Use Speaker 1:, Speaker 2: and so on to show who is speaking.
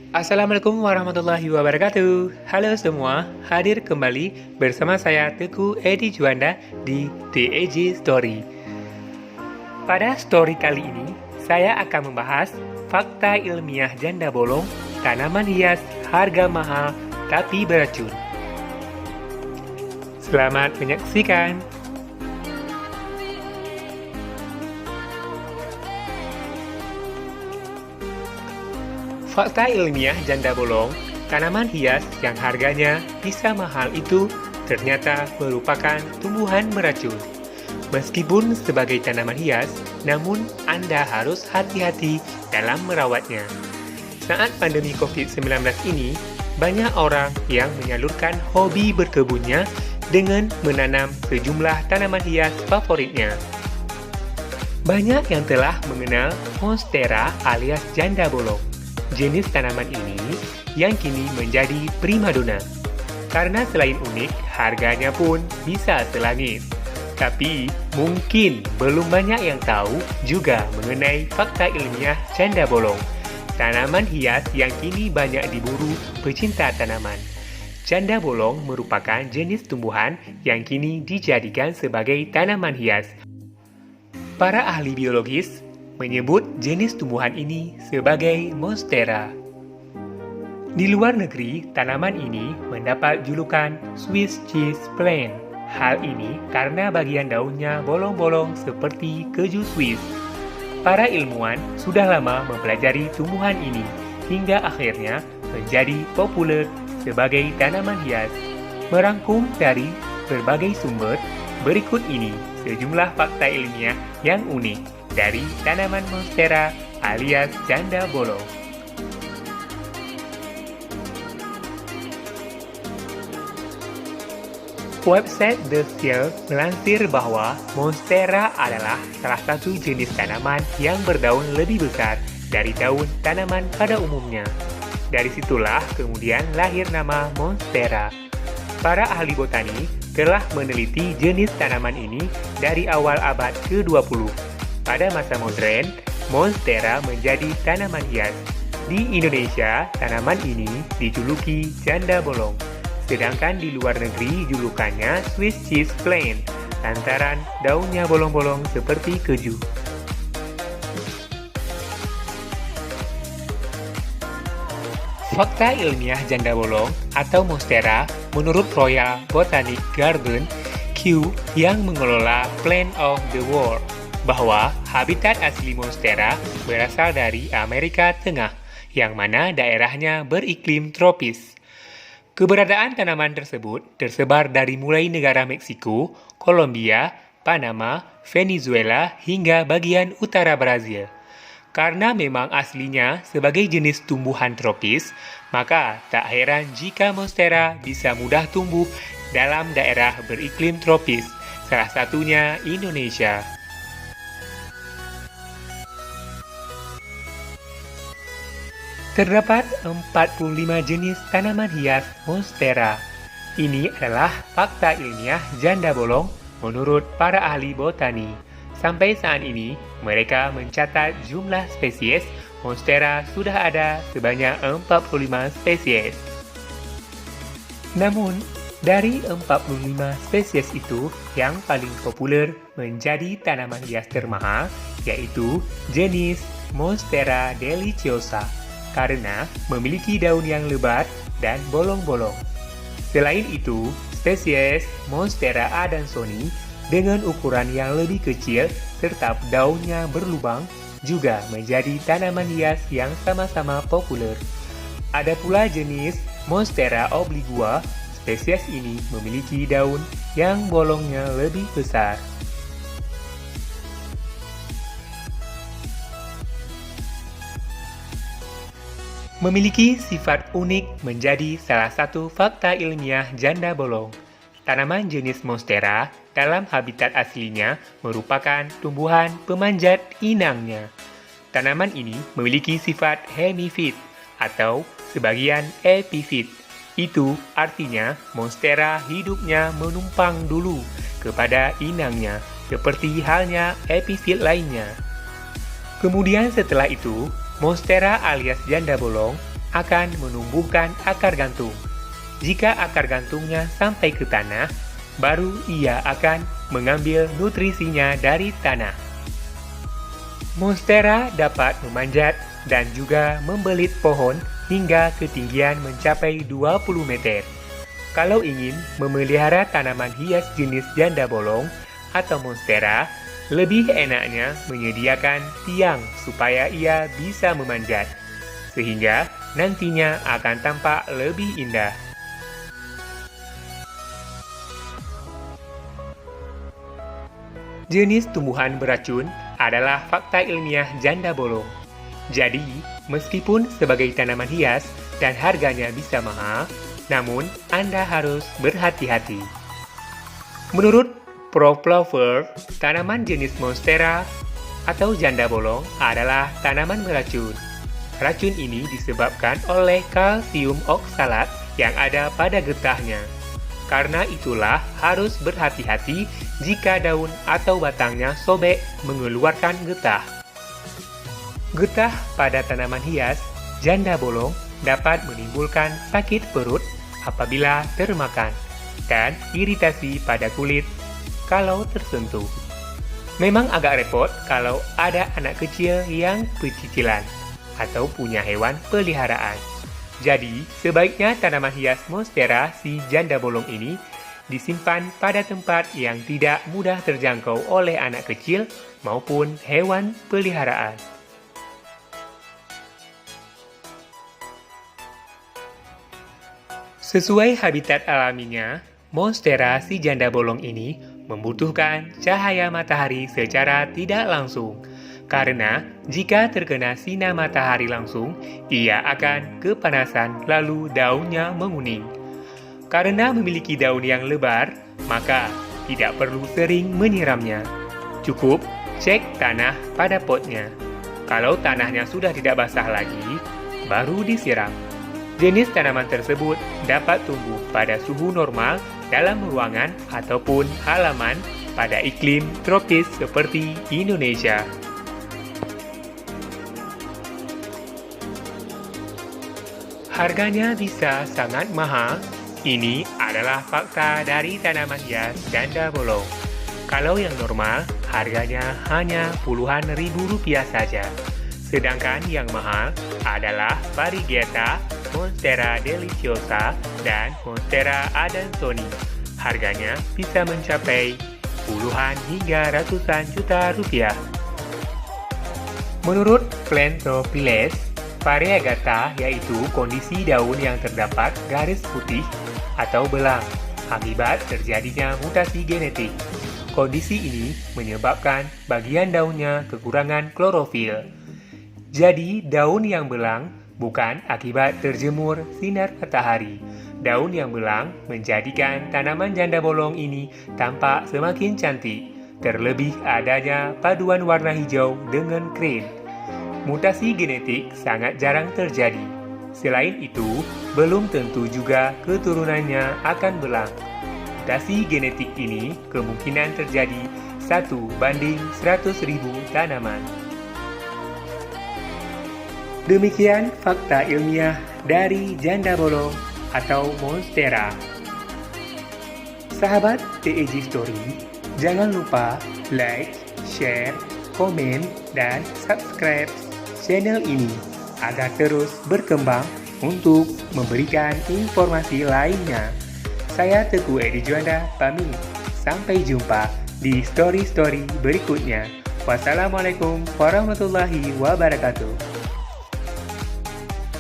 Speaker 1: Assalamualaikum warahmatullahi wabarakatuh. Halo semua, hadir kembali bersama saya Teguh Edi Juanda di The AG Story. Pada story kali ini, saya akan membahas fakta ilmiah janda bolong, tanaman hias harga mahal tapi beracun. Selamat menyaksikan. Fakta ilmiah janda bolong, tanaman hias yang harganya bisa mahal itu ternyata merupakan tumbuhan beracun. Meskipun sebagai tanaman hias, namun Anda harus hati-hati dalam merawatnya. Saat pandemi COVID-19 ini, banyak orang yang menyalurkan hobi berkebunnya dengan menanam sejumlah tanaman hias favoritnya. Banyak yang telah mengenal Monstera alias janda bolong. Jenis tanaman ini yang kini menjadi primadona. Karena selain unik, harganya pun bisa selangit. Tapi mungkin belum banyak yang tahu juga mengenai fakta ilmiah janda bolong, tanaman hias yang kini banyak diburu pecinta tanaman. Janda bolong merupakan jenis tumbuhan yang kini dijadikan sebagai tanaman hias. Para ahli biologis menyebut jenis tumbuhan ini sebagai Monstera. Di luar negeri, tanaman ini mendapat julukan Swiss cheese plant. Hal ini karena bagian daunnya bolong-bolong seperti keju Swiss. Para ilmuwan sudah lama mempelajari tumbuhan ini hingga akhirnya menjadi populer sebagai tanaman hias. Merangkum dari berbagai sumber, berikut ini sejumlah fakta ilmiah yang unik dari tanaman Monstera alias janda bolong. Website The Seal melansir bahwa Monstera adalah salah satu jenis tanaman yang berdaun lebih besar dari daun tanaman pada umumnya. Dari situlah kemudian lahir nama Monstera. Para ahli botani telah meneliti jenis tanaman ini dari awal abad ke-20. Pada masa modern, Monstera menjadi tanaman hias. Di Indonesia, tanaman ini dijuluki janda bolong. Sedangkan di luar negeri julukannya Swiss cheese plant, lantaran daunnya bolong-bolong seperti keju. Fakta ilmiah janda bolong atau Monstera menurut Royal Botanic Garden, Kew yang mengelola Plant of the World, bahwa habitat asli Monstera berasal dari Amerika Tengah, yang mana daerahnya beriklim tropis. Keberadaan tanaman tersebut tersebar dari mulai negara Meksiko, Kolombia, Panama, Venezuela, hingga bagian utara Brazil. Karena memang aslinya sebagai jenis tumbuhan tropis, maka tak heran jika Monstera bisa mudah tumbuh dalam daerah beriklim tropis, salah satunya Indonesia. Terdapat 45 jenis tanaman hias Monstera. Ini adalah fakta ilmiah janda bolong menurut para ahli botani. Sampai saat ini, mereka mencatat jumlah spesies Monstera sudah ada sebanyak 45 spesies. Namun, dari 45 spesies itu, yang paling populer menjadi tanaman hias termahal, yaitu jenis Monstera deliciosa, karena memiliki daun yang lebat dan bolong-bolong. Selain itu, spesies Monstera adansoni dengan ukuran yang lebih kecil serta daunnya berlubang juga menjadi tanaman hias yang sama-sama populer. Ada pula jenis Monstera obligua, spesies ini memiliki daun yang bolongnya lebih besar. Memiliki sifat unik menjadi salah satu fakta ilmiah janda bolong. Tanaman jenis Monstera dalam habitat aslinya merupakan tumbuhan pemanjat inangnya. Tanaman ini memiliki sifat hemifit atau sebagian epifit. Itu artinya Monstera hidupnya menumpang dulu kepada inangnya, seperti halnya epifit lainnya. Kemudian setelah itu, Monstera alias janda bolong akan menumbuhkan akar gantung. Jika akar gantungnya sampai ke tanah, baru ia akan mengambil nutrisinya dari tanah. Monstera dapat memanjat dan juga membelit pohon hingga ketinggian mencapai 20 meter. Kalau ingin memelihara tanaman hias jenis janda bolong atau monstera, lebih enaknya menyediakan tiang supaya ia bisa memanjat, sehingga nantinya akan tampak lebih indah. Jenis tumbuhan beracun adalah fakta ilmiah janda bolong. Jadi, meskipun sebagai tanaman hias dan harganya bisa mahal, namun Anda harus berhati-hati. Menurut Prof. Plover, tanaman jenis monstera atau janda bolong adalah tanaman beracun. Racun ini disebabkan oleh kalsium oksalat yang ada pada getahnya. Karena itulah harus berhati-hati jika daun atau batangnya sobek mengeluarkan getah. Getah pada tanaman hias janda bolong dapat menimbulkan sakit perut apabila termakan dan iritasi pada kulit kalau tersentuh. Memang agak repot kalau ada anak kecil yang pecicilan atau punya hewan peliharaan. Jadi, sebaiknya tanaman hias monstera si janda bolong ini disimpan pada tempat yang tidak mudah terjangkau oleh anak kecil maupun hewan peliharaan. Sesuai habitat alaminya, monstera si janda bolong ini membutuhkan cahaya matahari secara tidak langsung. Karena jika terkena sinar matahari langsung, ia akan kepanasan lalu daunnya menguning. Karena memiliki daun yang lebar, maka tidak perlu sering menyiramnya. Cukup cek tanah pada potnya. Kalau tanahnya sudah tidak basah lagi, baru disiram. Jenis tanaman tersebut dapat tumbuh pada suhu normal dalam ruangan ataupun halaman pada iklim tropis seperti Indonesia. Harganya bisa sangat mahal. Ini adalah fakta dari tanaman hias janda bolong. Kalau yang normal, harganya hanya puluhan ribu rupiah saja. Sedangkan yang mahal adalah Variegata, Monstera deliciosa, dan Monstera adansoni. Harganya bisa mencapai puluhan hingga ratusan juta rupiah. Menurut Plantopiles, Variegata yaitu kondisi daun yang terdapat garis putih atau belang akibat terjadinya mutasi genetik. Kondisi ini menyebabkan bagian daunnya kekurangan klorofil. Jadi, daun yang belang bukan akibat terjemur sinar matahari. Daun yang belang menjadikan tanaman janda bolong ini tampak semakin cantik. Terlebih adanya paduan warna hijau dengan krim. Mutasi genetik sangat jarang terjadi. Selain itu, belum tentu juga keturunannya akan belang. Mutasi genetik ini kemungkinan terjadi 1:100.000 tanaman. Demikian fakta ilmiah dari janda bolong atau monstera. Sahabat TEG Story, jangan lupa like, share, komen, dan subscribe channel ini agar terus berkembang untuk memberikan informasi lainnya. Saya Teguh Edi Juanda pamit. Sampai jumpa di story-story berikutnya. Wassalamualaikum warahmatullahi wabarakatuh.